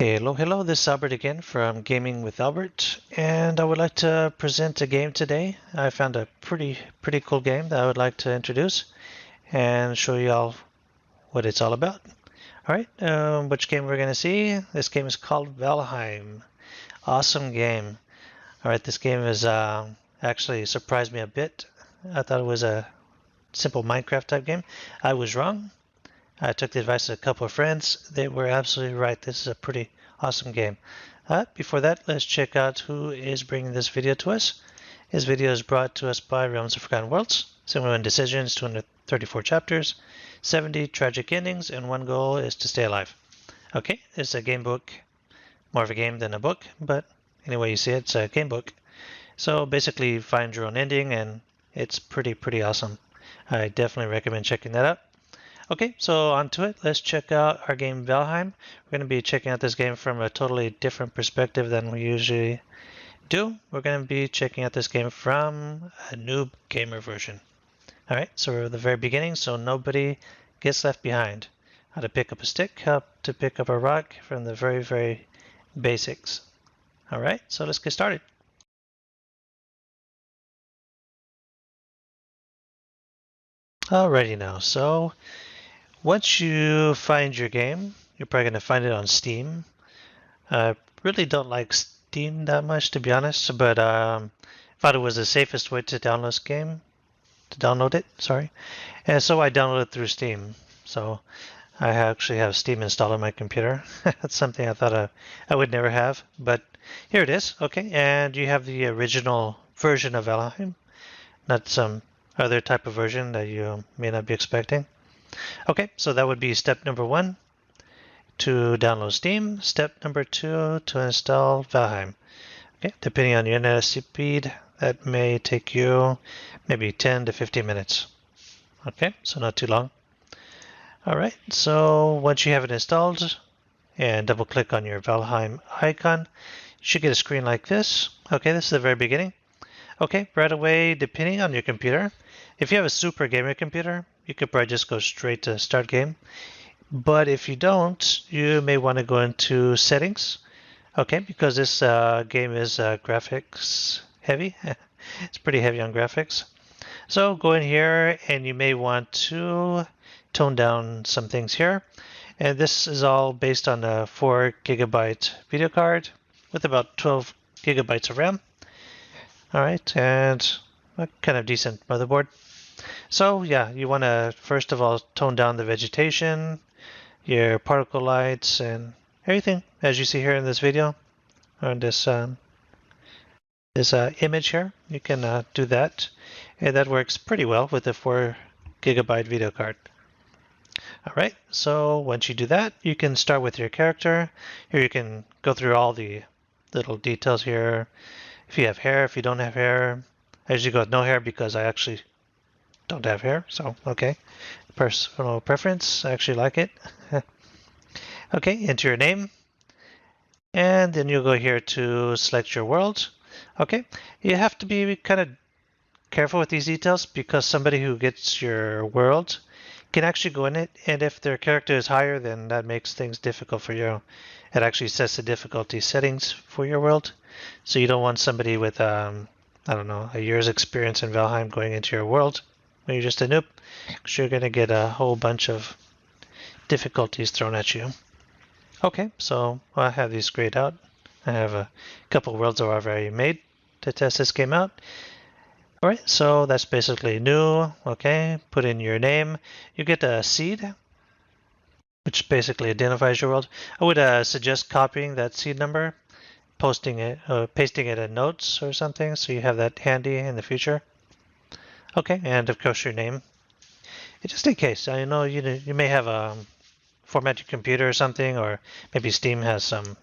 Hello, this is Albert again from Gaming with Albert, and I would like to present a game today. I found a pretty cool game that I would like to introduce and show you all what it's all about. Alright, which game we're going to see? This game is called Valheim. Awesome game. Alright, this game is actually surprised me a bit. I thought it was a simple Minecraft type game. I was wrong. I took the advice of a couple of friends. They were absolutely right. This is a pretty awesome game. Before that, let's check out who is bringing this video to us. This video is brought to us by Realms of Forgotten Worlds. 71 decisions, 234 chapters, 70 tragic endings, and one goal is to stay alive. Okay, it's a game book. More of a game than a book, but anyway you see it, it's a game book. So basically find your own ending, and it's pretty awesome. I definitely recommend checking that out. Okay, so on to it. Let's check out our game Valheim. We're going to be checking out this game from a totally different perspective than we usually do. We're going to be checking out this game from a noob gamer version. Alright, so we're at the very beginning, so nobody gets left behind. How to pick up a stick, how to pick up a rock from the very basics. Alright, so let's get started. Alrighty now, so once you find your game, you're probably going to find it on Steam. I really don't like Steam that much, to be honest, but thought it was the safest way to download it, sorry. And so I downloaded it through Steam. So I actually have Steam installed on my computer. That's something I thought I would never have, but here it is. Okay, and you have the original version of Valheim, not some other type of version that you may not be expecting. Okay, so that would be step number 1 to download Steam. Step number 2 to install Valheim. Okay, depending on your internet speed, that may take you maybe 10 to 15 minutes. Okay, so not too long. Alright, so once you have it installed and double click on your Valheim icon, you should get a screen like this. Okay, this is the very beginning. Okay, right away, depending on your computer, if you have a super gamer computer, you could probably just go straight to start game. But if you don't, you may want to go into settings. Okay, because this game is graphics heavy. It's pretty heavy on graphics. So go in here and you may want to tone down some things here. And this is all based on a 4 gigabyte video card with about 12 gigabytes of RAM. All right, and a kind of decent motherboard. So yeah, you want to first of all tone down the vegetation, your particle lights, and everything as you see here in this video, or in this image here. You can do that, and that works pretty well with a 4 gigabyte video card. Alright, so once you do that, you can start with your character. Here you can go through all the little details here. If you have hair, if you don't have hair. I usually go with no hair because I actually don't have hair, so okay. Personal preference, I actually like it. Okay, enter your name. And then you'll go here to select your world. Okay, you have to be kind of careful with these details because somebody who gets your world can actually go in it, and if their character is higher, then that makes things difficult for you. It actually sets the difficulty settings for your world, so you don't want somebody with, I don't know, a year's experience in Valheim going into your world when you're just a noob, because you're going to get a whole bunch of difficulties thrown at you. Okay, so I have these grayed out. I have a couple worlds that I've already made to test this game out. Alright, so that's basically new. Okay, put in your name. You get a seed, which basically identifies your world. I would suggest copying that seed number, pasting it in notes or something, so you have that handy in the future. Okay, and of course your name. Just in case, I know you may have a format your computer or something, or maybe Steam has some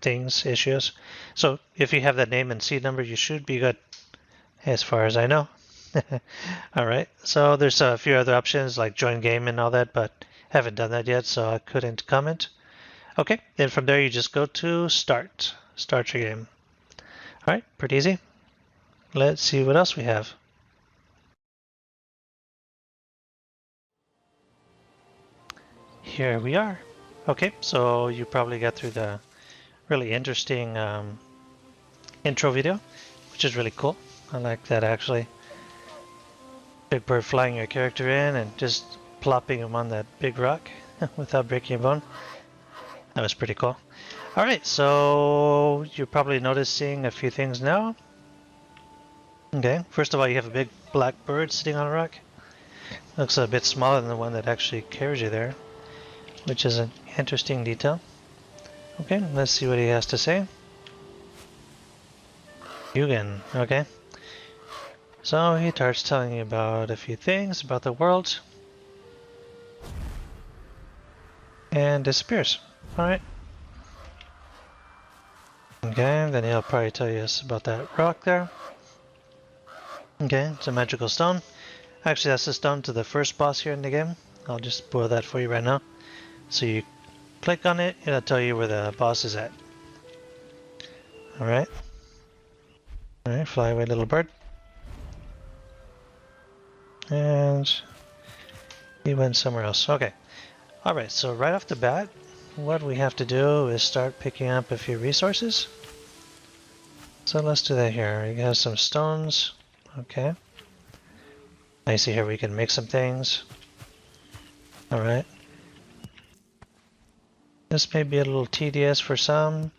issues. So if you have that name and seed number, you should be good, as far as I know. Alright, so there's a few other options like join game and all that, but haven't done that yet, so I couldn't comment. Okay, then from there you just go to start your game. Alright, pretty easy. Let's see what else we have. Here we are. Okay, so you probably got through the really interesting intro video, which is really cool. I like that actually. Big bird flying your character in and just plopping him on that big rock without breaking a bone. That was pretty cool. Alright, so you're probably noticing a few things now. Okay, first of all, you have a big black bird sitting on a rock. Looks a bit smaller than the one that actually carries you there, which is an interesting detail. Okay, let's see what he has to say. Yugen, okay. So he starts telling you about a few things about the world. And disappears. Alright. Okay, then he'll probably tell you about that rock there. Okay, it's a magical stone. Actually, that's the stone to the first boss here in the game. I'll just spoil that for you right now. So you click on it, it'll tell you where the boss is at. Alright. Alright, fly away, little bird. And he went somewhere else. Okay. Alright, so right off the bat, what we have to do is start picking up a few resources. So let's do that here. You have some stones. Okay. I see here we can make some things. Alright. This may be a little tedious for some.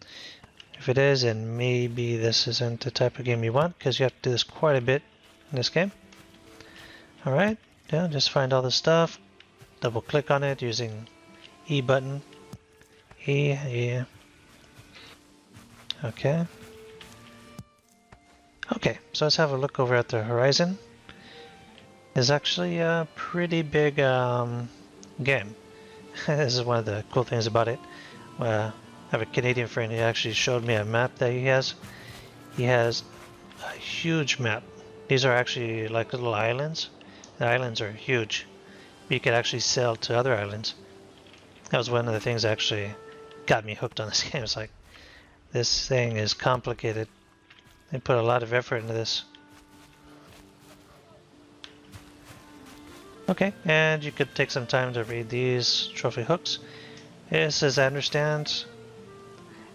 If it is, then maybe this isn't the type of game you want, because you have to do this quite a bit in this game. Alright, yeah, just find all the stuff. Double click on it using E button. E. Okay. Okay, so let's have a look over at the horizon. It's actually a pretty big game. This is one of the cool things about it. I have a Canadian friend who actually showed me a map that he has. He has a huge map. These are actually like little islands. The islands are huge. You could actually sail to other islands. That was one of the things that actually got me hooked on this game. It's like, this thing is complicated. They put a lot of effort into this. Okay, and you could take some time to read these trophy hooks. This, as I understand,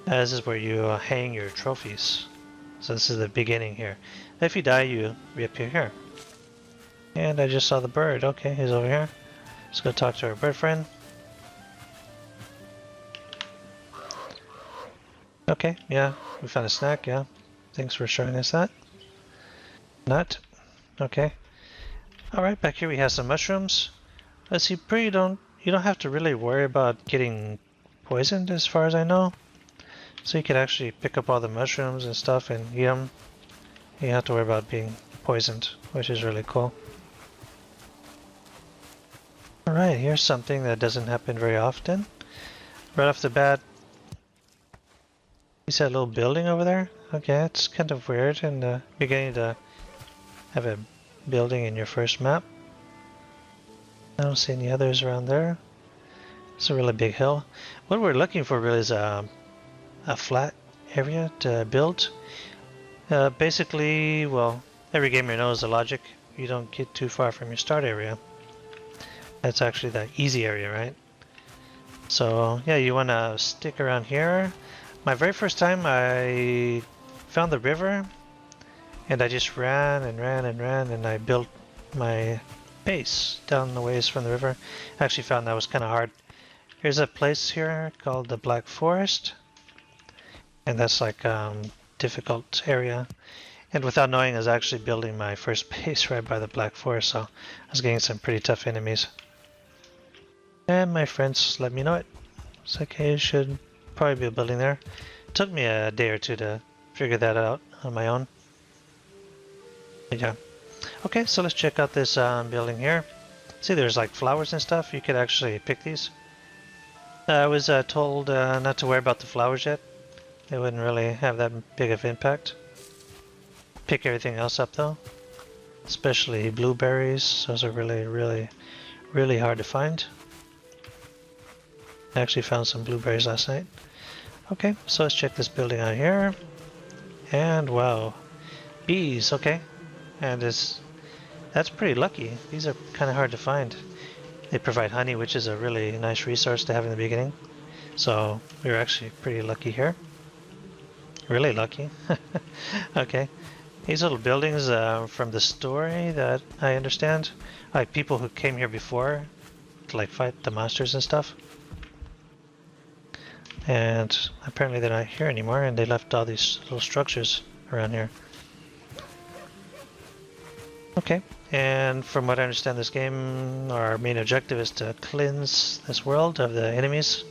this is where you hang your trophies. So this is the beginning here. If you die, you reappear here. And I just saw the bird. Okay, he's over here. Let's go talk to our bird friend. Okay, yeah, we found a snack, yeah. Thanks for showing us that. Nut. Okay. Alright, back here we have some mushrooms. Let's see, you don't have to really worry about getting poisoned as far as I know. So you can actually pick up all the mushrooms and stuff and eat them. You don't have to worry about being poisoned, which is really cool. Alright, here's something that doesn't happen very often. Right off the bat, you see that little building over there? Okay, it's kind of weird in the beginning to have a building in your first map. I don't see any others around there. It's a really big hill. What we're looking for really is a flat area to build. Basically, well, every gamer knows the logic. You don't get too far from your start area. That's actually the easy area, right? So yeah, you want to stick around here. My very first time I found the river and I just ran and I built my base down the ways from the river. I actually found that was kind of hard. Here's a place here called the Black Forest, and that's like difficult area. And without knowing, I was actually building my first base right by the Black Forest, so I was getting some pretty tough enemies. And my friends let me know it. It's okay, you should probably be building there. It took me a day or two to figure that out on my own. Yeah. Okay, so let's check out this building here. See, there's like flowers and stuff. You could actually pick these. I was told not to worry about the flowers yet. They wouldn't really have that big of impact. Pick everything else up though. Especially blueberries. Those are really hard to find. I actually found some blueberries last night. Okay, so let's check this building out here. And wow, bees, okay. And that's pretty lucky. These are kind of hard to find. They provide honey, which is a really nice resource to have in the beginning. So we were actually pretty lucky here. Really lucky. Okay. These little buildings from the story that I understand, like people who came here before to like fight the monsters and stuff. And apparently they're not here anymore, and they left all these little structures around here. Okay, and from what I understand, this game, our main objective is to cleanse this world of the enemies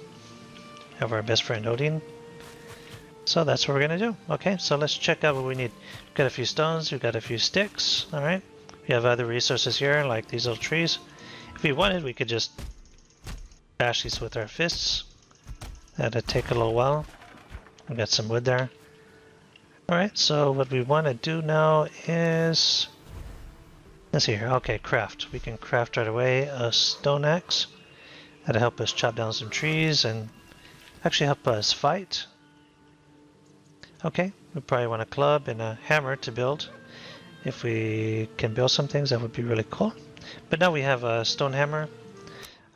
of our best friend Odin. So that's what we're gonna do. Okay, so let's check out what we need. We've got a few stones, we've got a few sticks, alright. We have other resources here, like these little trees. If we wanted, we could just bash these with our fists. That'd take a little while. We've got some wood there. Alright, so what we want to do now is... Let's see here. Okay, craft. We can craft right away a stone axe. That'll help us chop down some trees and actually help us fight. Okay, we probably want a club and a hammer to build. If we can build some things, that would be really cool. But now we have a stone hammer.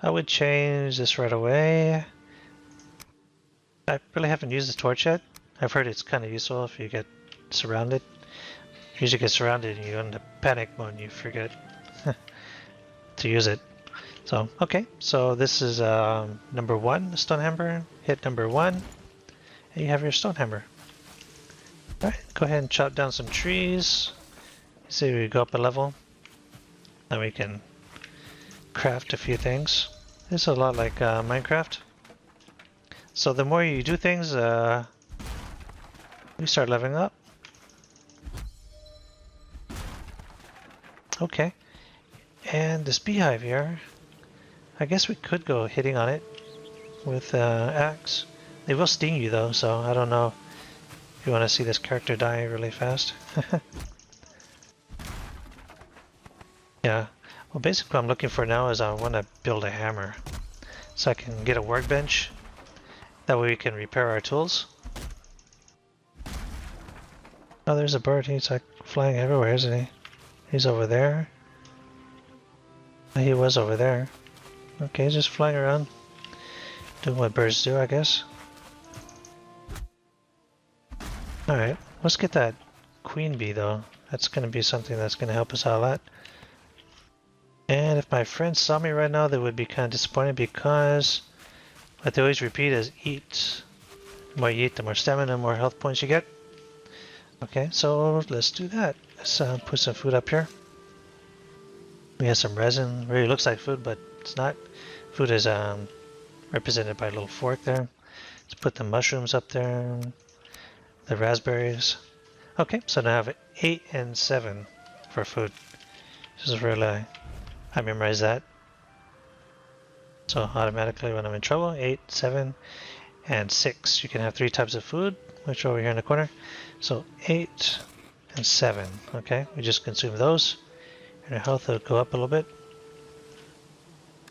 I would change this right away. I really haven't used the torch yet. I've heard it's kind of useful if you get surrounded. You usually get surrounded and you go into panic mode and you forget to use it. So, okay, so this is number 1, stone hammer. Hit number 1, and you have your stone hammer. Alright, go ahead and chop down some trees. See, we go up a level. Now we can craft a few things. This is a lot like Minecraft. So the more you do things, we start leveling up. Okay, and this beehive here, I guess we could go hitting on it with axe. They will sting you though, so I don't know if you want to see this character die really fast. Yeah, well basically what I'm looking for now is I want to build a hammer so I can get a workbench. That way we can repair our tools. Oh, there's a bird. He's like flying everywhere, isn't he? He's over there. He was over there. Okay, he's just flying around. Doing what birds do, I guess. Alright, let's get that queen bee though. That's going to be something that's going to help us out a lot. And if my friends saw me right now, they would be kind of disappointed because what they always repeat is eat. The more you eat, the more stamina, the more health points you get. Okay, so let's do that. Let's put some food up here. We have some resin. Really looks like food, but it's not. Food is represented by a little fork there. Let's put the mushrooms up there. The raspberries. Okay, so now I have 8 and 7 for food. This is really... I memorize that. So automatically when I'm in trouble, 8, 7, and 6. You can have 3 types of food, which are over here in the corner. So 8 and 7. Okay, we just consume those. And our health will go up a little bit.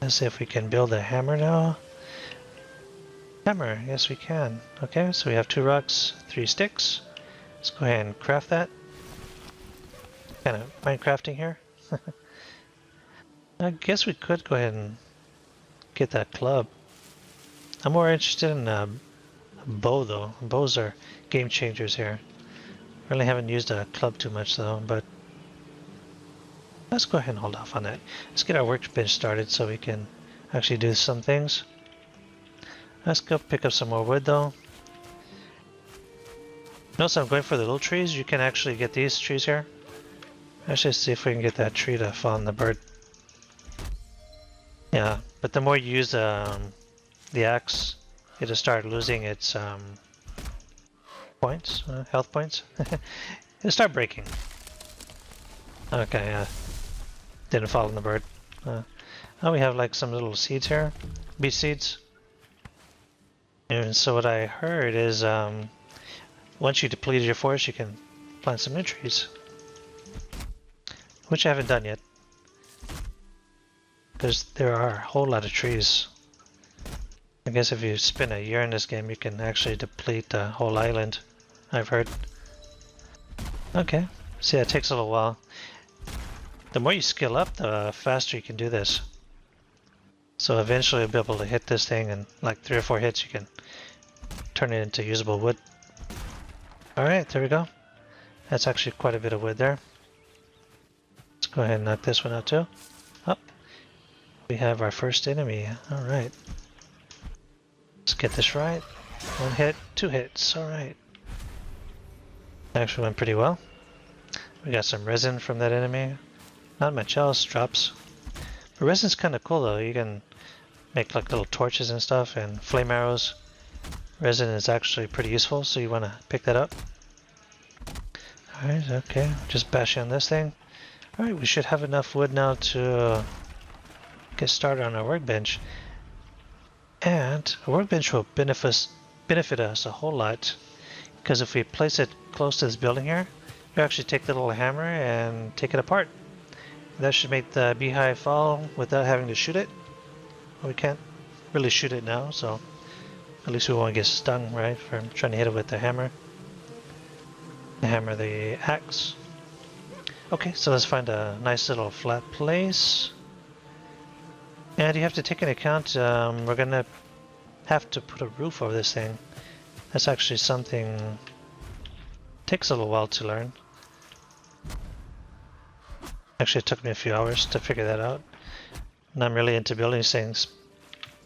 Let's see if we can build a hammer now. Hammer, yes we can. Okay, so we have 2 rocks, 3 sticks. Let's go ahead and craft that. Kind of Minecrafting here. I guess we could go ahead and get that club. I'm more interested in a bow though. Bows are game changers here. Really haven't used a club too much though, but let's go ahead and hold off on that. Let's get our workbench started so we can actually do some things. Let's go pick up some more wood though. Notice I'm going for the little trees. You can actually get these trees here. Let's just see if we can get that tree to fall on the bird. Yeah, but the more you use the axe, it'll start losing its points, health points. It'll start breaking. Okay, didn't fall on the bird. Oh, we have like some little seeds here, beet seeds. And so what I heard is once you depleted your forest, you can plant some new trees. Which I haven't done yet. Because there are a whole lot of trees. I guess if you spend a year in this game, you can actually deplete the whole island, I've heard. Okay, see that takes a little while. The more you skill up, the faster you can do this. So eventually you'll be able to hit this thing and like 3 or 4 hits you can turn it into usable wood. Alright, there we go. That's actually quite a bit of wood there. Let's go ahead and knock this one out too. Oh, we have our first enemy. Alright. Let's get this right. 1 hit, 2 hits. Alright. Actually went pretty well. We got some resin from that enemy. Not much else drops. But resin's kind of cool though. You can make like little torches and stuff and flame arrows. Resin is actually pretty useful, so you want to pick that up. Alright, okay. Just bash on this thing. Alright, we should have enough wood now to get started on our workbench. And a workbench will benefit us a whole lot, because if we place it close to this building here, you actually take the little hammer and take it apart. That should make the beehive fall without having to shoot it. We can't really shoot it now, so at least we won't get stung, right, from trying to hit it with the hammer. Hammer the axe. Okay, so let's find a nice little flat place. And you have to take into account, we're gonna have to put a roof over this thing. That's actually something takes a little while to learn. Actually, it took me a few hours to figure that out. And I'm really into building things,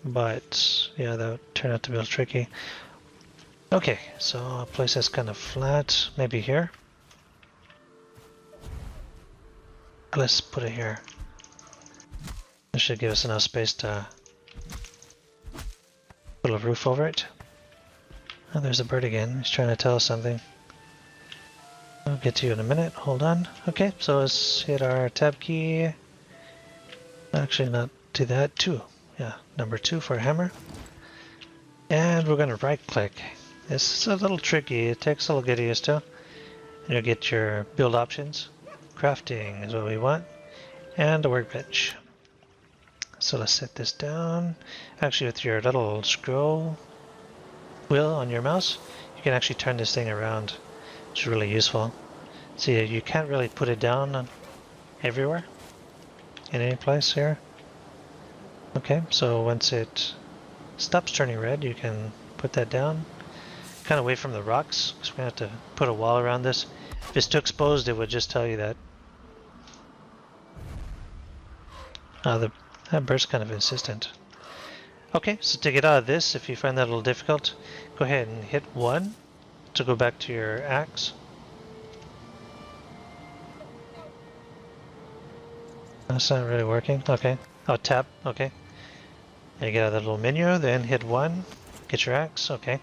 but yeah, that would turn out to be a little tricky. Okay, so a place that's kind of flat, maybe here. Let's put it here. This should give us enough space to put a roof over it. Oh, there's a bird again. He's trying to tell us something. I'll get to you in a minute. Hold on. Okay, so let's hit our tab key. Actually, not do that. 2. Yeah, number 2 for a hammer. And we're going to right click. This is a little tricky. It takes a little getting used to. And you'll get your build options. Crafting is what we want. And a workbench. So let's set this down. Actually, with your little scroll wheel on your mouse, you can actually turn this thing around. It's really useful. See, you can't really put it down everywhere, in any place here. Okay, so once it stops turning red, you can put that down. Kind of away from the rocks, because we have to put a wall around this. If it's too exposed, it would just tell you that. That bird's kind of insistent. Okay, so to get out of this, if you find that a little difficult, go ahead and hit 1 to go back to your axe. That's not really working. Okay. Oh, tab. Okay. And you get out of the little menu, then hit 1, get your axe. Okay.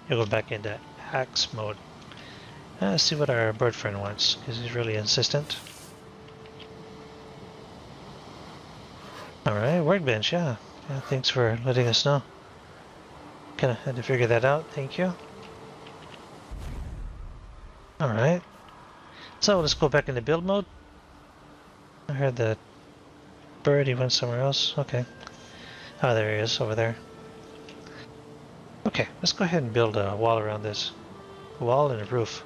You'll go back into axe mode. Let's see what our bird friend wants, because he's really insistent. Alright, workbench, yeah. Yeah. Thanks for letting us know. Kinda had to figure that out, thank you. Alright. So let's go back into build mode. I heard the bird, he went somewhere else. Okay. Oh, there he is, over there. Okay, let's go ahead and build a wall around this. A wall and a roof.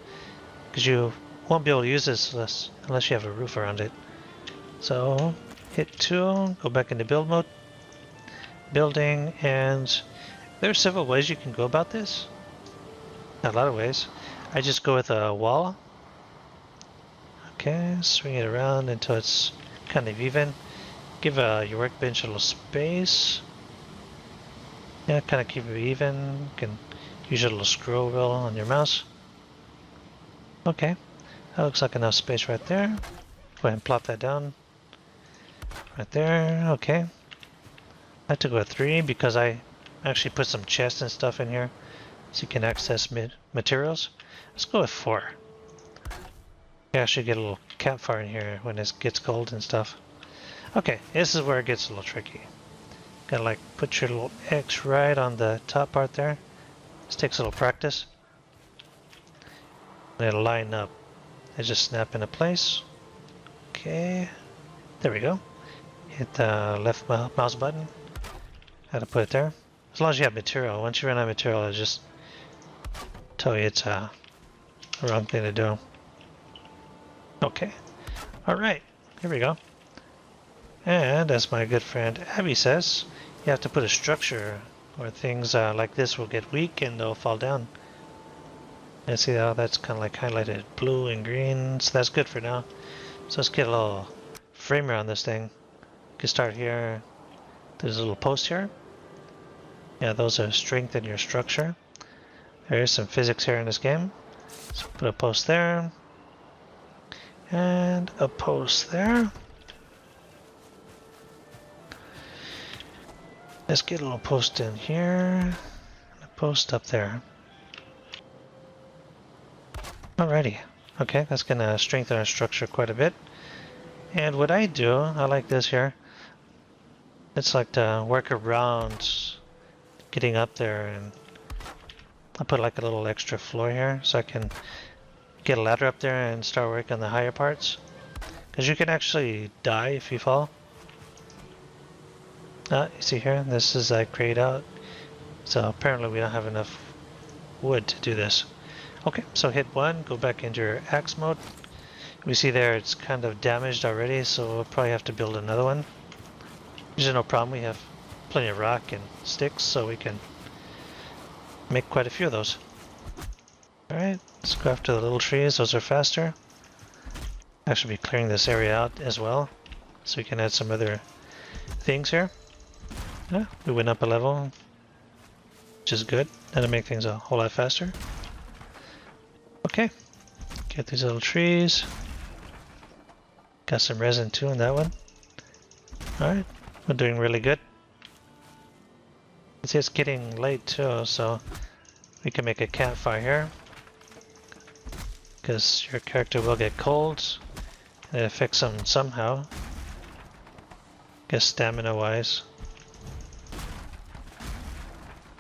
Because you won't be able to use this unless you have a roof around it. So, hit 2, go back into build mode. Building, and there are several ways you can go about this. A lot of ways. I just go with a wall. Okay, swing it around until it's kind of even. Give your workbench a little space. Yeah, kind of keep it even. You can use your little scroll wheel on your mouse. Okay, that looks like enough space right there. Go ahead and plop that down. Right there, okay. I had to go with 3 because I actually put some chests and stuff in here so you can access materials. Let's go with 4. You actually get a little campfire in here when it gets cold and stuff. Okay, this is where it gets a little tricky. Gotta like put your little X right on the top part there. This takes a little practice. And it'll line up. They just snap into place. Okay, there we go. Hit the left mouse button. How to put it there. As long as you have material. Once you run out of material, it'll just tell you it's the wrong thing to do. Okay. Alright, here we go. And as my good friend Abby says, you have to put a structure or things like this will get weak and they'll fall down. I see how that's kind of like highlighted blue and green, so that's good for now. So let's get a little framer on this thing. You can start here. There's a little post here. Yeah, those are strengthen your structure. There is some physics here in this game. So put a post there. And a post there. Let's get a little post in here. And a post up there. Alrighty. Okay, that's gonna strengthen our structure quite a bit. And what I do, I like this here. It's like to work around getting up there, and I'll put like a little extra floor here so I can get a ladder up there and start working on the higher parts. Because you can actually die if you fall. You see here, this is like grayed out. So apparently we don't have enough wood to do this. Okay, so hit 1, go back into your axe mode. We see there it's kind of damaged already, so we'll probably have to build another one. There's no problem, we have plenty of rock and sticks, so we can make quite a few of those. Alright, let's go after the little trees, those are faster. Actually be clearing this area out as well, so we can add some other things here. Yeah, we went up a level, which is good. That'll make things a whole lot faster. Okay, get these little trees. Got some resin too in that one. Alright, we're doing really good. See, it's getting late too, so we can make a campfire here. Because your character will get cold. And it affects them somehow. Guess stamina wise.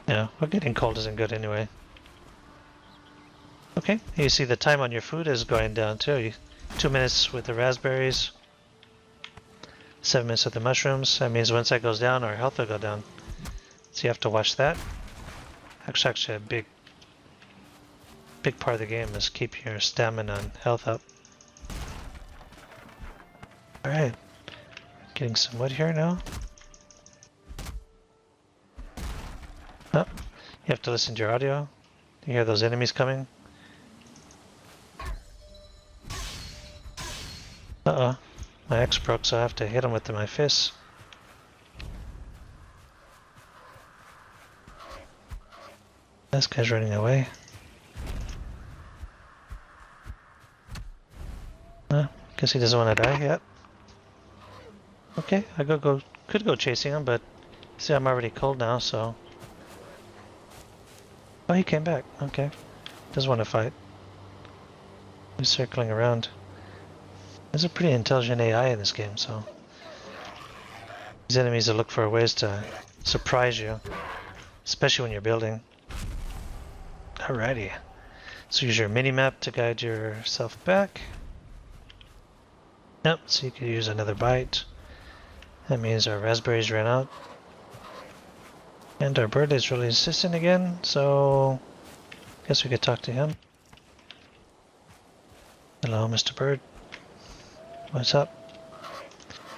Yeah, well, getting cold isn't good anyway. Okay, you see the time on your food is going down too. 2 minutes with the raspberries, 7 minutes with the mushrooms. That means once that goes down, our health will go down. So you have to watch that. Actually a big part of the game is keep your stamina and health up. Alright, getting some wood here now. Oh, you have to listen to your audio. You hear those enemies coming? Uh-oh, my axe broke, so I have to hit him with my fists. This guy's running away. Guess he doesn't want to die yet. Okay, I could go chasing him, but see, I'm already cold now, so. Oh, he came back. Okay, doesn't want to fight. He's circling around. There's a pretty intelligent AI in this game, so these enemies will look for ways to surprise you, especially when you're building. Alrighty, so use your mini-map to guide yourself back. Yep, so you could use another bite. That means our raspberries ran out. And our bird is really insistent again, so I guess we could talk to him. Hello, Mr. Bird. What's up?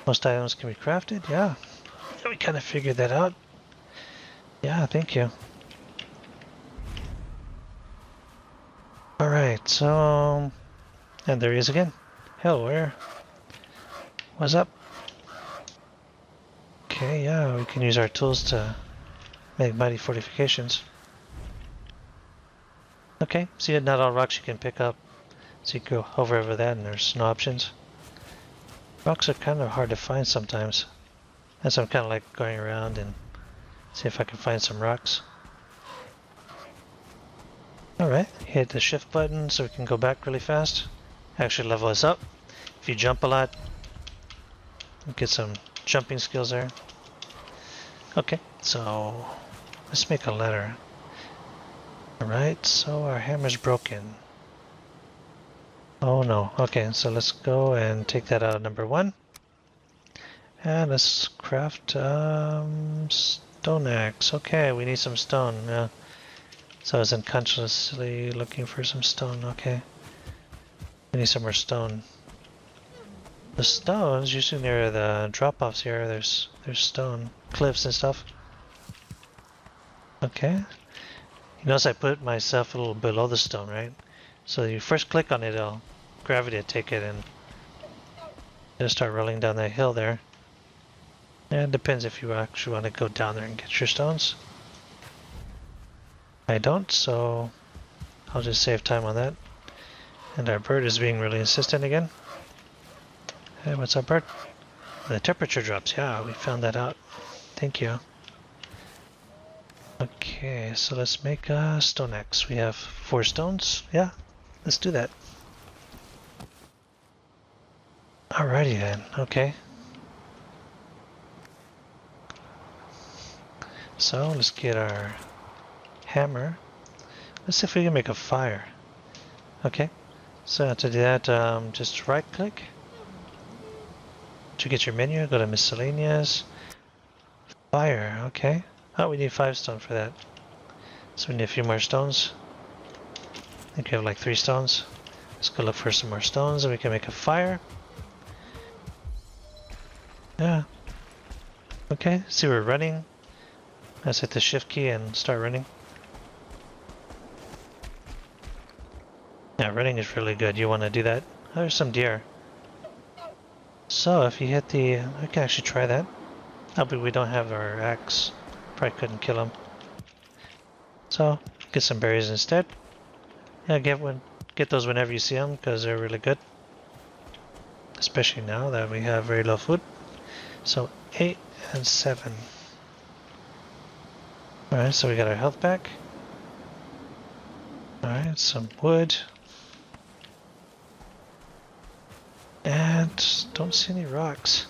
Most items can be crafted? Yeah. We kind of figured that out. Yeah, thank you. Alright, so. And there he is again. Hell, where? What's up? Okay, yeah, we can use our tools to make mighty fortifications. Okay, see, not all rocks you can pick up. So you can go hover over that and there's no options. Rocks are kind of hard to find sometimes. And so I'm kind of like going around and see if I can find some rocks. Alright, hit the shift button so we can go back really fast. Actually level us up. If you jump a lot, get some jumping skills there. Okay, so let's make a ladder. Alright, so our hammer's broken. Oh no, okay, so let's go and take that out of number 1. And let's craft stone axe. Okay, we need some stone. Yeah. So I was unconsciously looking for some stone. Okay. We need some more stone. The stones, usually near the drop-offs here, there's stone cliffs and stuff. Okay. You notice I put myself a little below the stone, right? So you first click on it, gravity will take it and it'll start rolling down that hill there. And it depends if you actually want to go down there and get your stones. I don't, so I'll just save time on that. And our bird is being really insistent again. Hey, what's up, bird? The temperature drops. Yeah, we found that out. Thank you. Okay, so let's make a stone axe. We have 4 stones. Yeah, let's do that. Alrighty then. Okay. So let's get our hammer. Let's see if we can make a fire. Okay. So to do that, just right click. To get your menu, go to miscellaneous. Fire. Okay. Oh, we need 5 stone for that. So we need a few more stones. I think we have like 3 stones. Let's go look for some more stones and we can make a fire. Yeah. Okay, see we're running. Let's hit the shift key and start running. Yeah, running is really good. You want to do that. Oh, there's some deer. So if you hit the... I can actually try that. Oh, but we don't have our axe. Probably couldn't kill him. So, get some berries instead. Yeah, get those whenever you see them because they're really good. Especially now that we have very low food. So 8 and 7. Alright, so we got our health back. Alright, some wood. And don't see any rocks.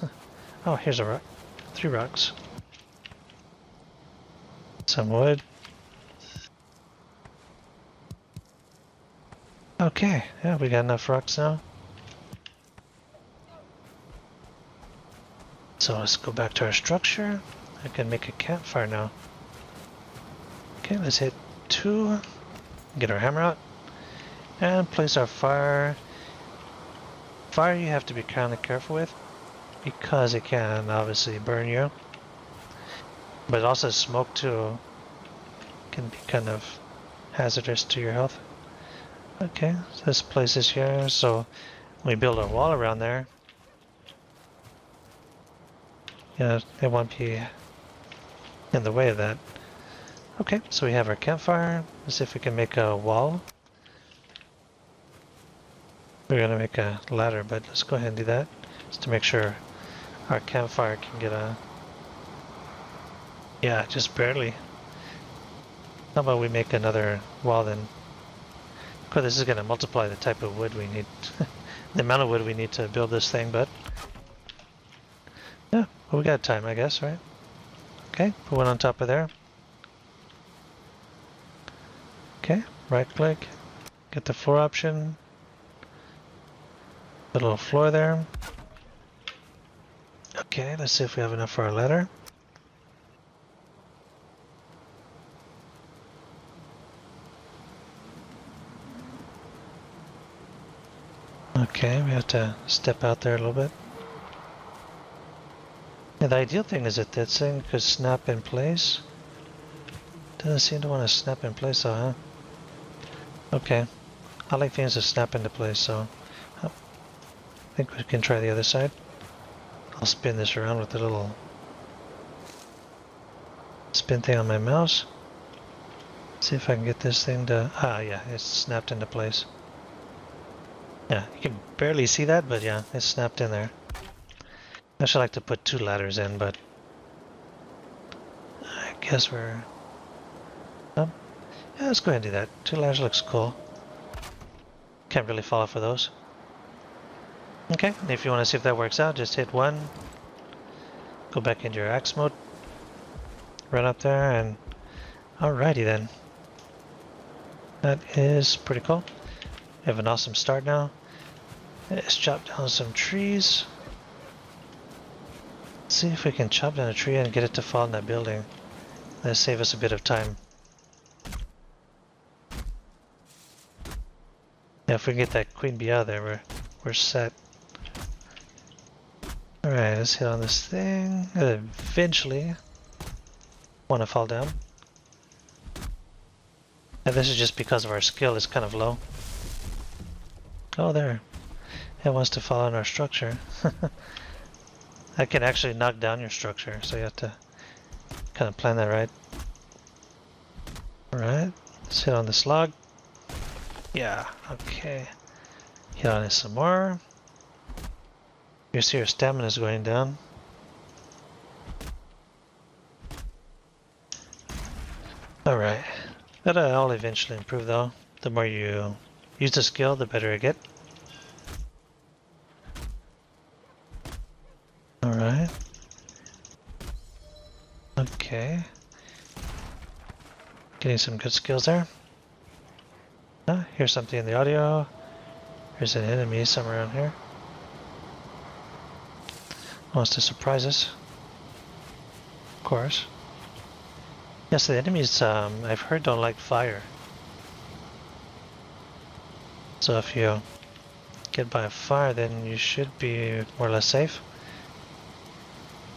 Oh, here's a rock. 3 rocks. Some wood. Okay, yeah, we got enough rocks now. So let's go back to our structure. I can make a campfire now. Okay, let's hit 2. Get our hammer out. And place our fire. Fire you have to be kind of careful with because it can obviously burn you. But also smoke too can be kind of hazardous to your health. Okay, so this place is here, so we build a wall around there. Yeah, it won't be in the way of that. Okay, so we have our campfire. Let's see if we can make a wall. We're gonna make a ladder, but let's go ahead and do that just to make sure our campfire can get a... Yeah, just barely. How about we make another wall then? Of course, this is gonna multiply the type of wood we need, the amount of wood we need to build this thing, but yeah, well, we got time, I guess, right? Okay, put one on top of there. Okay, right click, get the floor option, the little floor there. Okay, let's see if we have enough for our ladder. Okay, we have to step out there a little bit. Yeah, the ideal thing is that this thing could snap in place. Doesn't seem to want to snap in place though, huh? Okay, I like things to snap into place, so I think we can try the other side. I'll spin this around with the little spin thing on my mouse. See if I can get this thing to... Ah, yeah, it's snapped into place. Yeah, you can barely see that, but yeah, it's snapped in there. I should like to put 2 ladders in, but I guess we're... yeah, let's go ahead and do that. 2 ladders looks cool. Can't really fall for those. Okay, and if you want to see if that works out, just hit 1. Go back into your axe mode. Run up there and... Alrighty then. That is pretty cool. We have an awesome start now. Let's chop down some trees. See if we can chop down a tree and get it to fall in that building. That'll save us a bit of time. Yeah, if we can get that queen bee out of there, we're set. Alright, let's hit on this thing. Eventually want to fall down. And this is just because of our skill is kind of low. Oh, there. It wants to fall on our structure. I can actually knock down your structure, so you have to kind of plan that right. Alright, let's hit on this log. Yeah, okay. Hit on it some more. You see your stamina is going down. Alright, that'll all eventually improve though. The more you use the skill, the better I get. Alright. Okay. Getting some good skills there. Here's something in the audio. There's an enemy somewhere around here. Wants to surprise us. Of course. Yes, the enemies, I've heard, don't like fire. So if you get by fire, then you should be more or less safe.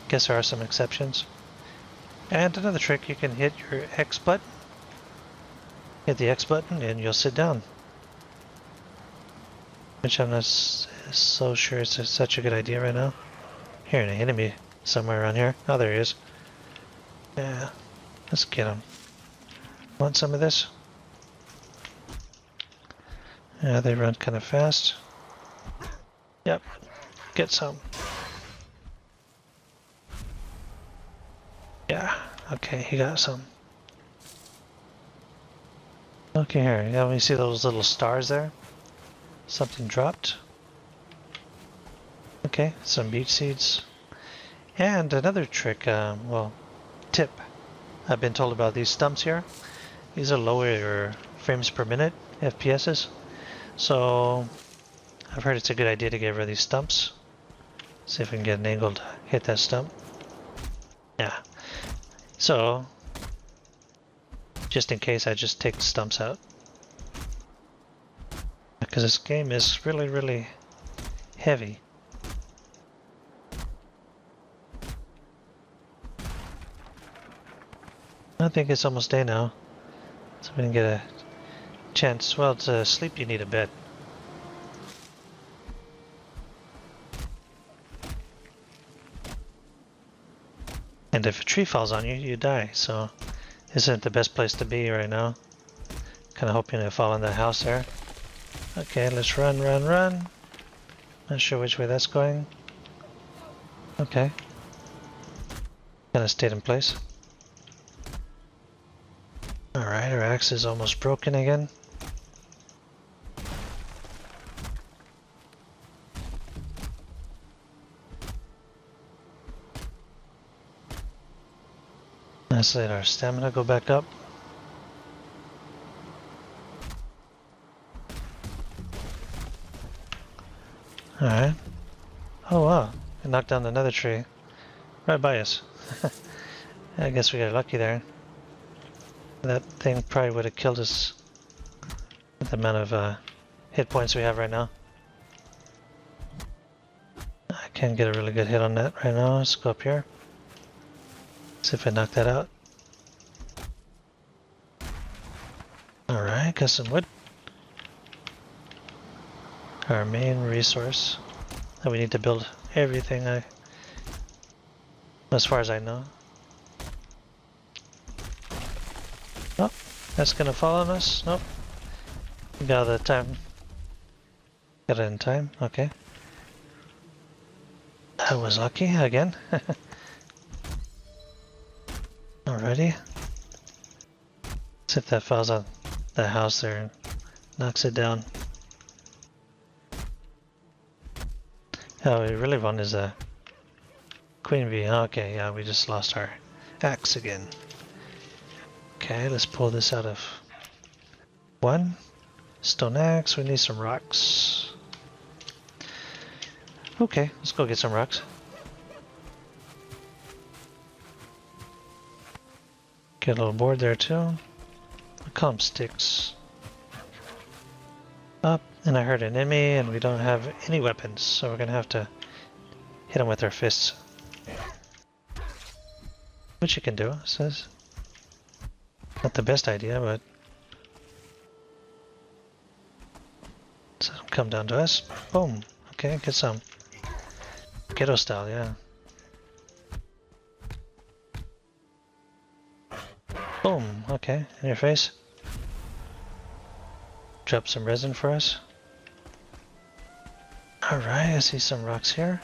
Guess there are some exceptions. And another trick, you can hit your X button. Hit the X button and you'll sit down. Which I'm not so sure it's such a good idea right now. Hearing an enemy somewhere around here. Oh, there he is. Yeah, let's get him. Want some of this? Yeah, they run kind of fast. Yep, get some. Yeah, okay, he got some. Okay, here, yeah, we see those little stars there. Something dropped. Okay, some beach seeds. And another trick, well, tip. I've been told about these stumps here. These are lower your frames per minute, FPSs. So, I've heard it's a good idea to get rid of these stumps. See if we can get an angle to hit that stump. Yeah. So, just in case, I just take the stumps out. Because this game is really, really heavy. I think it's almost day now, so we can get a chance. Well, to sleep you need a bed. And if a tree falls on you, you die, so this isn't the best place to be right now. Kind of hoping to fall in the house there. Okay, let's run, run, run. Not sure which way that's going. Okay. Kind of stayed in place. Alright, our axe is almost broken again. Let's let our stamina go back up. Alright. Oh wow, I knocked down another tree. Right by us. I guess we got lucky there. That thing probably would have killed us with the amount of hit points we have right now. I can't get a really good hit on that right now. Let's go up here. See if I knock that out. Alright, got some wood. Our main resource that we need to build everything as far as I know. Nope, that's gonna fall on us. Nope. We got the time. Got it in time, okay. I was lucky again. Alrighty. See if that falls on the house there and knocks it down. Oh, we really want is a queen bee. Okay, yeah, we just lost our axe again. Okay, let's pull this out of one. Stone axe, we need some rocks. Okay, let's go get some rocks. Get a little board there too. I'll call them sticks. Up, and I heard an enemy and we don't have any weapons, so we're gonna have to hit him with our fists. Which you can do, it says. Not the best idea, but So come down to us. Boom. Okay, get some. Ghetto style, yeah. Boom. Okay, in your face. Drop some resin for us. Alright, I see some rocks here.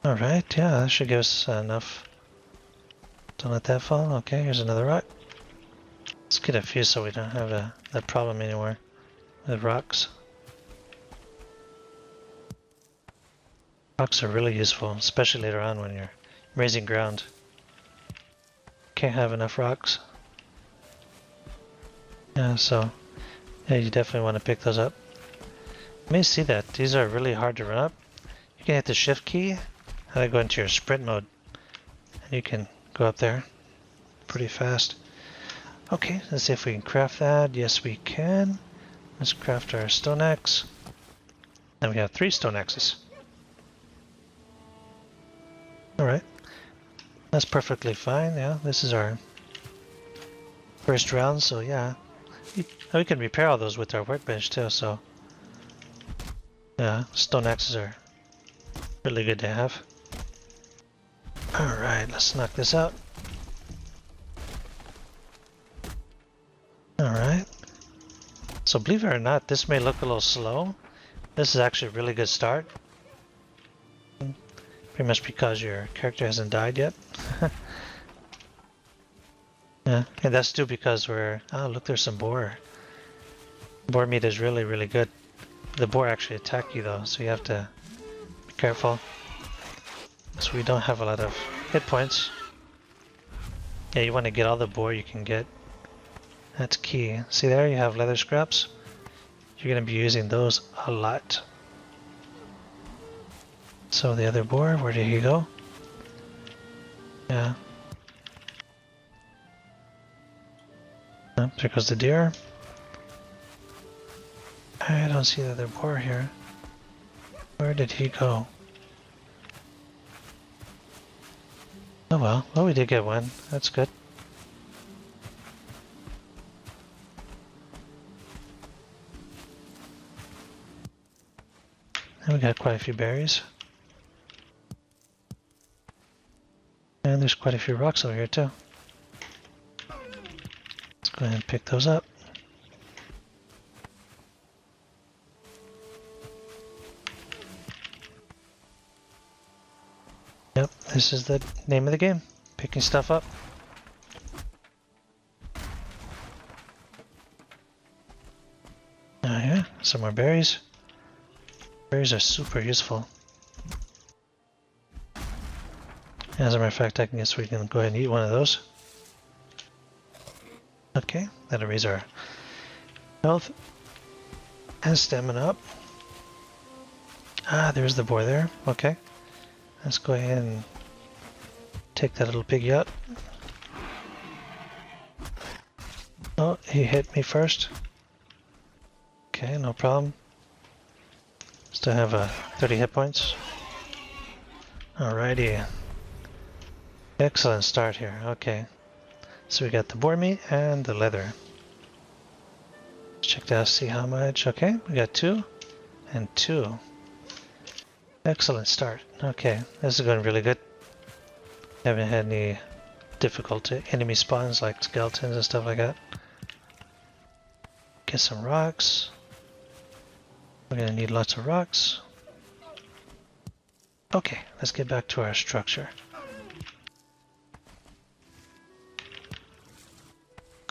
Alright, yeah, that should give us enough. Don't let that fall. Okay, here's another rock. Let's get a few so we don't have that problem anymore with rocks. Rocks are really useful, especially later on when you're raising ground. Can't have enough rocks. Yeah, so yeah, you definitely want to pick those up. You may see that these are really hard to run up. You can hit the shift key and then go into your sprint mode, and you can go up there pretty fast. Okay, let's see if we can craft that. Yes, we can. Let's craft our stone axe. And we have 3 stone axes. Alright. That's perfectly fine, yeah. This is our first round, so yeah. We can repair all those with our workbench too, so yeah, stone axes are really good to have. Alright, let's knock this out. Alright. So believe it or not, this may look a little slow. This is actually a really good start. Pretty much because your character hasn't died yet. Yeah, and that's due because we're... Oh, look, there's some boar. Boar meat is really, really good. The boar actually attack you though, so you have to be careful. So we don't have a lot of hit points. Yeah, you want to get all the boar you can get. That's key. See there, you have leather scraps. You're going to be using those a lot. So the other boar, where did he go? Yeah. Oh, there goes the deer. I don't see the other boar here. Where did he go? Oh well, we did get one. That's good. And we got quite a few berries. And there's quite a few rocks over here too. Let's go ahead and pick those up. Yep, this is the name of the game. Picking stuff up. Yeah, some more berries. Berries are super useful. As a matter of fact, I guess we can go ahead and eat one of those. Okay, that'll raise our health and stamina up. Ah, there's the boar there. Okay. Let's go ahead and take that little piggy out. Oh, he hit me first. Okay, no problem. Still have 30 hit points. Alrighty. Excellent start here. Okay. So we got the boar meat and the leather. Check that out, see how much. Okay, we got 2 and 2. Excellent start. Okay, this is going really good. Haven't had any difficult enemy spawns like skeletons and stuff like that. Get some rocks. We're gonna need lots of rocks. Okay, let's get back to our structure.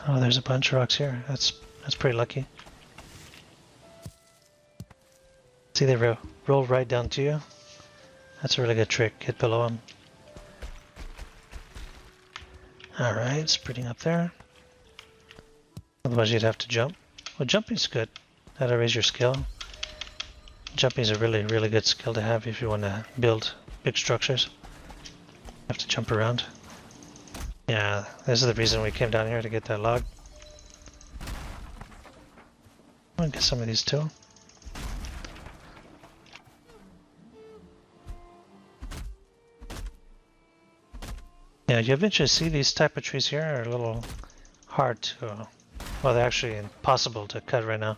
Oh, there's a bunch of rocks here. That's pretty lucky. See, they roll right down to you. That's a really good trick. Get below them. Alright, spreading up there. Otherwise you'd have to jump. Well, jumping's good. That'll raise your skill. Jumping is a really, really good skill to have if you want to build big structures. You have to jump around. Yeah, this is the reason we came down here, to get that log. I'm gonna get some of these too. Yeah, you eventually see these type of trees here are a little hard to Well, they're actually impossible to cut right now.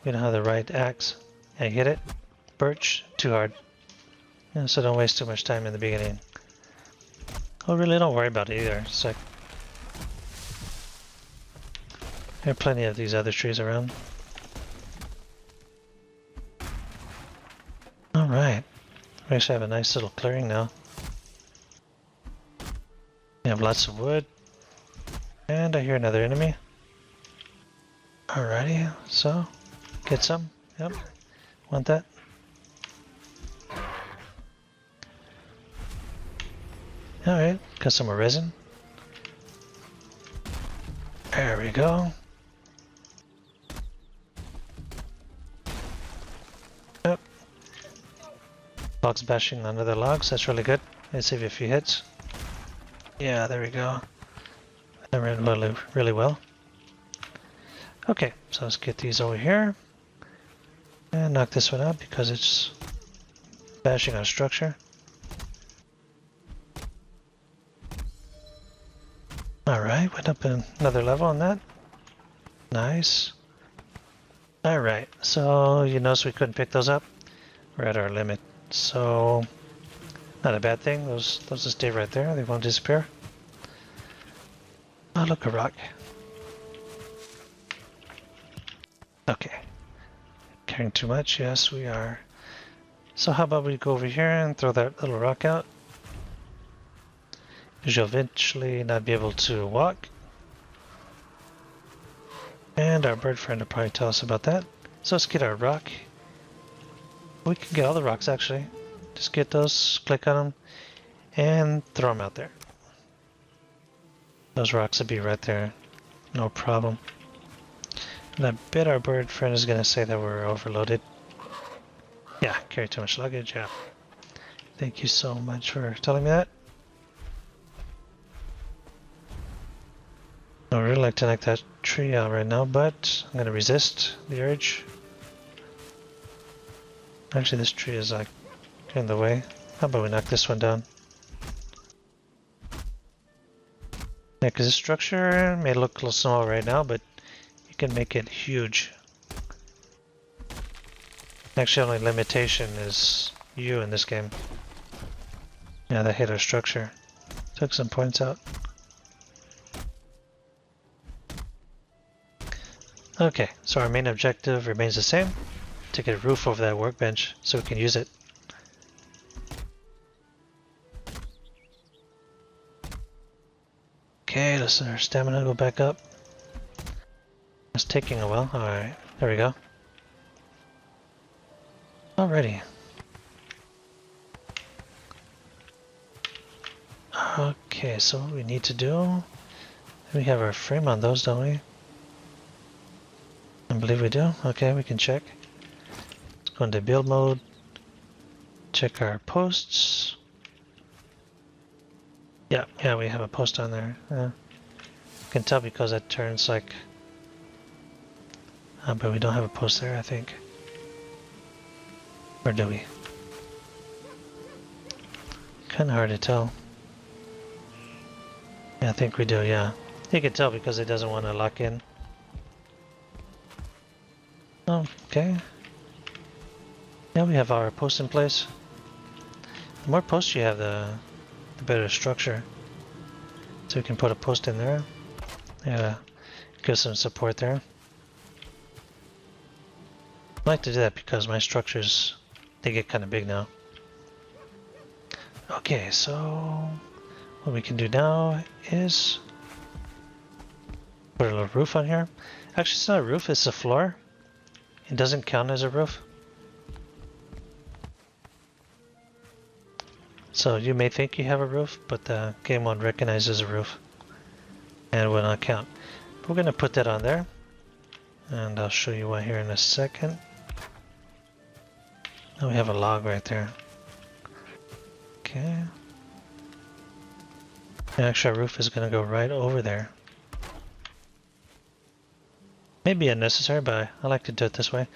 We don't have the right axe. Yeah, hit it. Birch, too hard. Yeah, so don't waste too much time in the beginning. Oh, really don't worry about it either. It's like there are plenty of these other trees around. Alright. We actually have a nice little clearing now. We have lots of wood. And I hear another enemy. Alrighty, so get some. Yep. Want that? Alright, got some more resin. There we go. Yep. Logs bashing on other logs, that's really good. Let's save you a few hits. Yeah, there we go. That ran really well. Okay, so let's get these over here. And knock this one out because it's bashing on structure. Alright, went up another level on that. Nice. Alright, so you notice we couldn't pick those up? We're at our limit. So, not a bad thing. Those will stay right there. They won't disappear. Oh, look, a rock. Okay. Carrying too much? Yes, we are. So how about we go over here and throw that little rock out? Because you'll eventually not be able to walk. And our bird friend will probably tell us about that. So let's get our rock. We can get all the rocks actually. Just get those, click on them, and throw them out there. Those rocks will be right there. No problem. And I bet our bird friend is going to say that we're overloaded. Yeah, carry too much luggage, yeah. Thank you so much for telling me that. I would really like to knock that tree out right now, but I'm going to resist the urge. Actually, this tree is like in the way. How about we knock this one down? Yeah, because this structure may look a little small right now, but you can make it huge. Actually, only limitation is you in this game. Yeah, that hit our structure. Took some points out. Okay, so our main objective remains the same. To get a roof over that workbench so we can use it. Okay, let's let our stamina go back up. It's taking a while. Alright, there we go. Alrighty. Okay, so what we need to do... We have our frame on those, don't we? I believe we do. Okay, we can check. Let's go into build mode. Check our posts. Yeah, we have a post on there. You can tell because that turns like... but we don't have a post there, I think. Or do we? Kinda hard to tell. Yeah, I think we do, yeah. You can tell because it doesn't want to lock in. Okay. Yeah, we have our post in place. The more posts you have, the better structure. So we can put a post in there. Yeah, give some support there. I like to do that because my structures, they get kind of big now. Okay, so what we can do now is put a little roof on here. Actually, it's not a roof, it's a floor. It doesn't count as a roof. So you may think you have a roof, but the game won't recognize as a roof and will not count. But we're going to put that on there, and I'll show you why here in a second. Now we have a log right there. Okay. And actually our roof is going to go right over there. Maybe unnecessary, but I like to do it this way.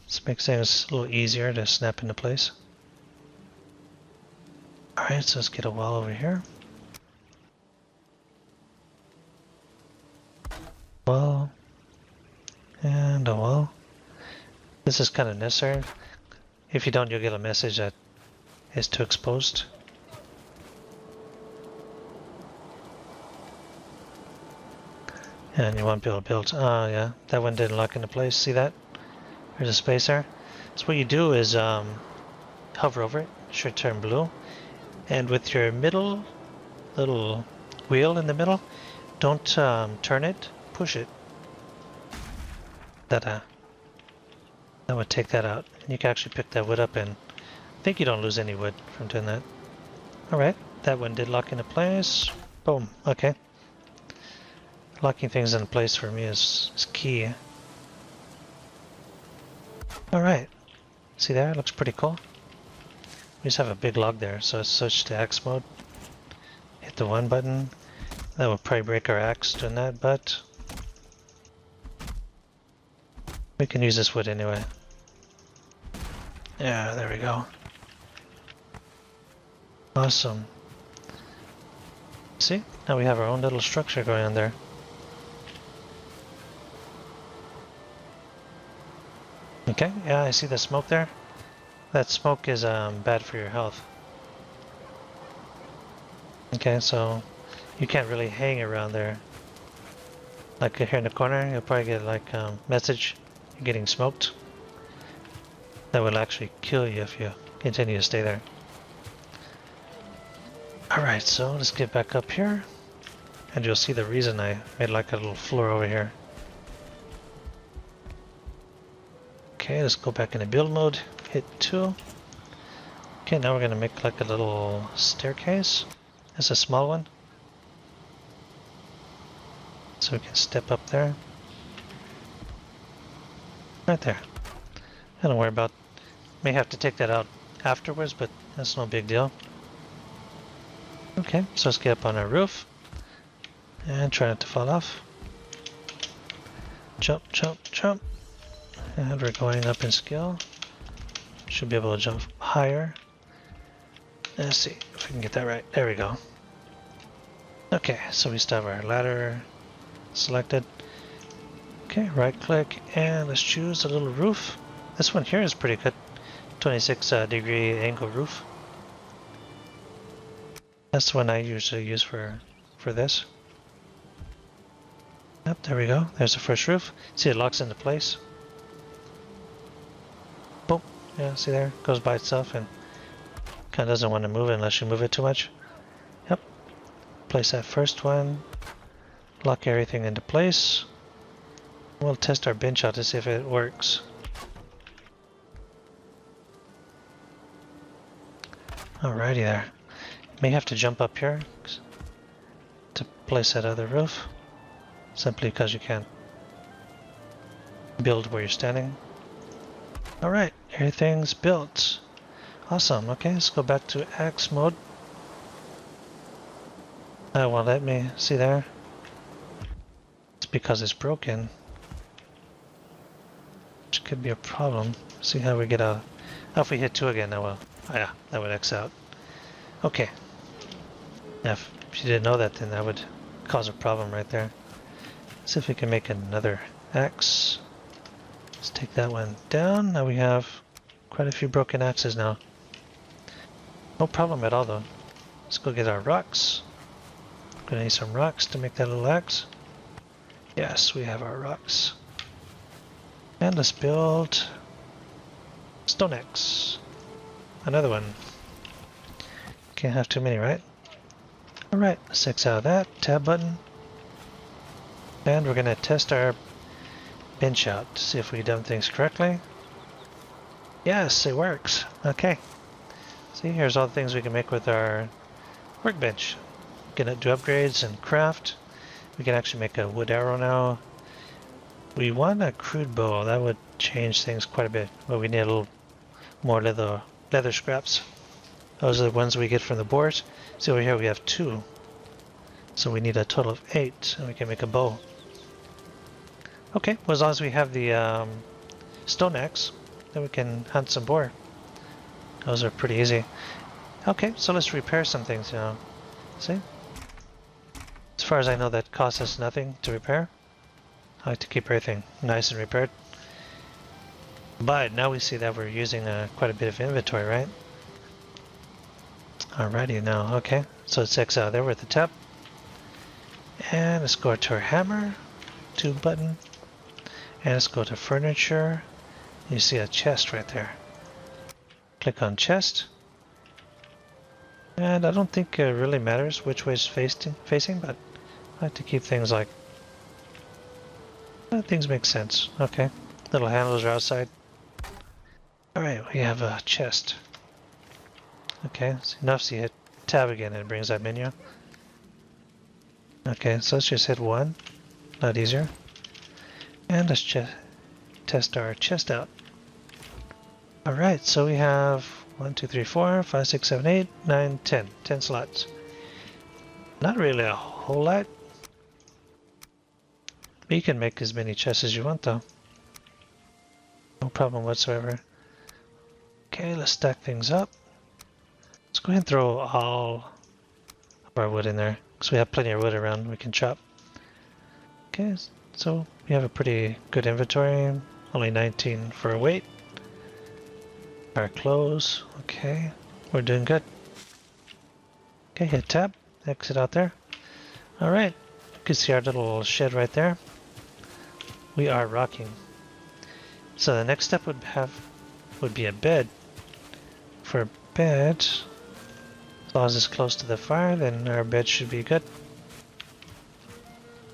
This makes things a little easier to snap into place. Alright, so let's get a wall over here. Well, This is kind of necessary. If you don't, you'll get a message that is too exposed. And you won't be able to build. Oh yeah, that one didn't lock into place. See that? There's a space there. So what you do is hover over it, should turn blue, and with your middle little wheel in the middle, don't turn it, push it. That would take that out. And you can actually pick that wood up, and I think you don't lose any wood from doing that. Alright, that one did lock into place. Boom, okay. Locking things in place for me is key. Alright, see there? It looks pretty cool. We just have a big log there, so let's switch to axe mode. Hit the 1 button. That would probably break our axe doing that, but we can use this wood anyway. Yeah, there we go. Awesome. See? Now we have our own little structure going on there. Okay, yeah, I see the smoke there. That smoke is bad for your health. Okay, so you can't really hang around there. Like here in the corner, you'll probably get like message you're getting smoked. That will actually kill you if you continue to stay there. Alright, so let's get back up here. And you'll see the reason I made like a little floor over here. Okay, let's go back into build mode, hit 2. Okay, now we're going to make like a little staircase. It's a small one. So we can step up there. Right there. Don't worry about, may have to take that out afterwards, but that's no big deal. Okay, so let's get up on our roof. And try not to fall off. Jump, jump, jump. And we're going up in skill. Should be able to jump higher. Let's see if we can get that right. There we go. Okay, so we still have our ladder selected. Okay, right click and let's choose a little roof. This one here is pretty good. 26 degree angle roof. That's the one I usually use for this. Yep, there we go. There's the first roof. See, it locks into place. Boom. Yeah, see there? It goes by itself and kind of doesn't want to move unless you move it too much. Yep. Place that first one. Lock everything into place. We'll test our bench out to see if it works. Alrighty there. May have to jump up here to place that other roof. Simply because you can't build where you're standing. Alright, everything's built. Awesome, okay, let's go back to axe mode. That won't let me, see there? It's because it's broken. Which could be a problem. See how we get out. Oh, if we hit 2 again, that will. Oh yeah, that would X out. Okay. Now, if you didn't know that, then that would cause a problem right there. See if we can make another axe. Let's take that one down. Now we have quite a few broken axes now. No problem at all though. Let's go get our rocks. Gonna need some rocks to make that little axe. Yes, we have our rocks. And let's build stone axe. Another one. Can't have too many, right? Alright, let's X out of that. Tab button. And we're going to test our bench out to see if we've done things correctly. Yes, it works. Okay. See, here's all the things we can make with our workbench. Gonna do upgrades and craft. We can actually make a wood arrow now. We want a crude bow. That would change things quite a bit. But we need a little more leather scraps. Those are the ones we get from the boars. See over here we have 2. So we need a total of 8 and we can make a bow. Okay, well as long as we have the stone axe, then we can hunt some boar. Those are pretty easy. Okay, so let's repair some things now. See? As far as I know, that costs us nothing to repair. I like to keep everything nice and repaired. But now we see that we're using quite a bit of inventory, right? Alrighty now, okay. So it's X out there with the tab. And let's go to our hammer, tube button. And let's go to furniture. You see a chest right there. Click on chest. And I don't think it really matters which way it's facing, but I like to keep things like... things make sense. Okay. Little handles are outside. Alright, we have a chest. Okay, so enough so you hit tab again and it brings that menu. Okay, so let's just hit 1. A lot easier. And let's test our chest out. Alright, so we have 1, 2, 3, 4, 5, 6, 7, 8, 9, 10. 10 slots. Not really a whole lot. But you can make as many chests as you want though. No problem whatsoever. Okay, let's stack things up. Let's go ahead and throw all of our wood in there, because we have plenty of wood around we can chop. Okay, so we have a pretty good inventory, only 19 for a weight. Our clothes, okay, we're doing good. Okay, hit tab, exit out there. Alright, you can see our little shed right there. We are rocking. So the next step would be a bed. For a bed, as long as it's close to the fire, then our bed should be good.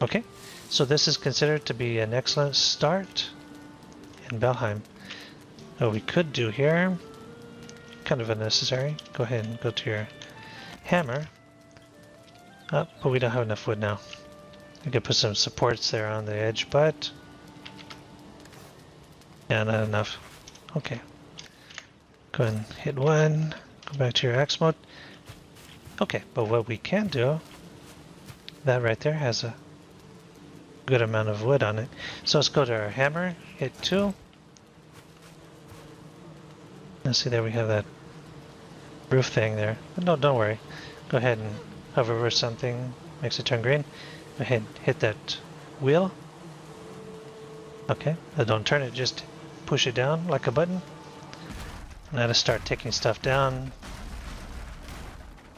Okay, so this is considered to be an excellent start in Valheim. What we could do here, kind of unnecessary, go ahead and go to your hammer. Oh, but we don't have enough wood now. We could put some supports there on the edge, but yeah, not enough. Okay. Go ahead and hit 1, go back to your axe mode. Okay, but what we can do, that right there has a good amount of wood on it. So let's go to our hammer, hit 2. Let's see, there we have that roof thing there. But no, don't worry. Go ahead and hover over something, makes it turn green. Go ahead and hit that wheel. Okay, don't turn it, just push it down like a button. Now to start taking stuff down.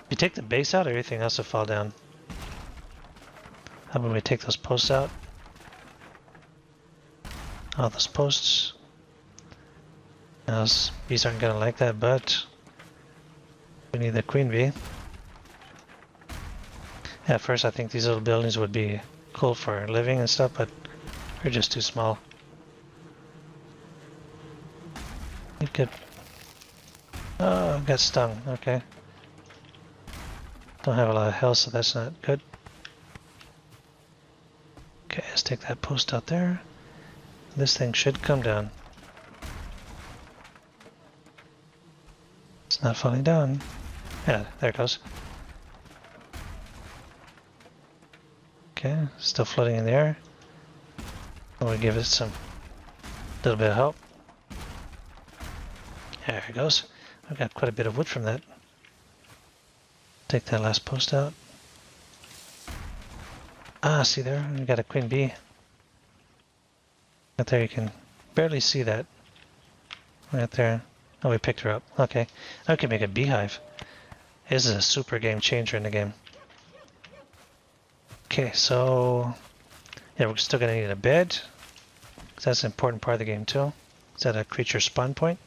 If you take the base out, everything else will fall down. How about we take those posts out? All those posts. Now bees aren't gonna like that, but we need the queen bee. At first I think these little buildings would be cool for living and stuff, but they're just too small. You could... Oh, I got stung, okay. Don't have a lot of health, so that's not good. Okay, let's take that post out there. This thing should come down. It's not falling down. Yeah, there it goes. Okay, still floating in the air. I'm gonna give it some little bit of help. There it goes. I've got quite a bit of wood from that. Take that last post out. Ah, see there? We got a queen bee. Right there, you can barely see that. Right there. Oh, we picked her up. Okay. Now we can make a beehive. This is a super game changer in the game. Okay, so... yeah, we're still gonna need a bed. Because that's an important part of the game too. Is that a creature spawn point?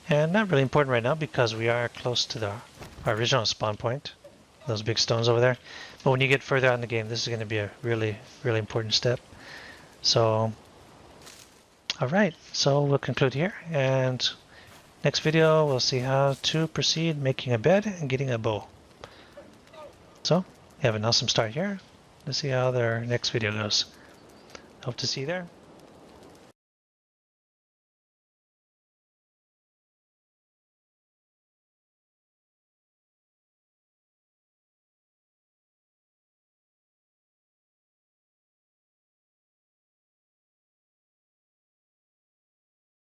And not really important right now because we are close to our original spawn point. Those big stones over there. But when you get further out in the game, this is going to be a really, really important step. So, alright, so we'll conclude here. And next video, we'll see how to proceed making a bed and getting a bow. So, you have an awesome start here. Let's see how their next video goes. Hope to see you there.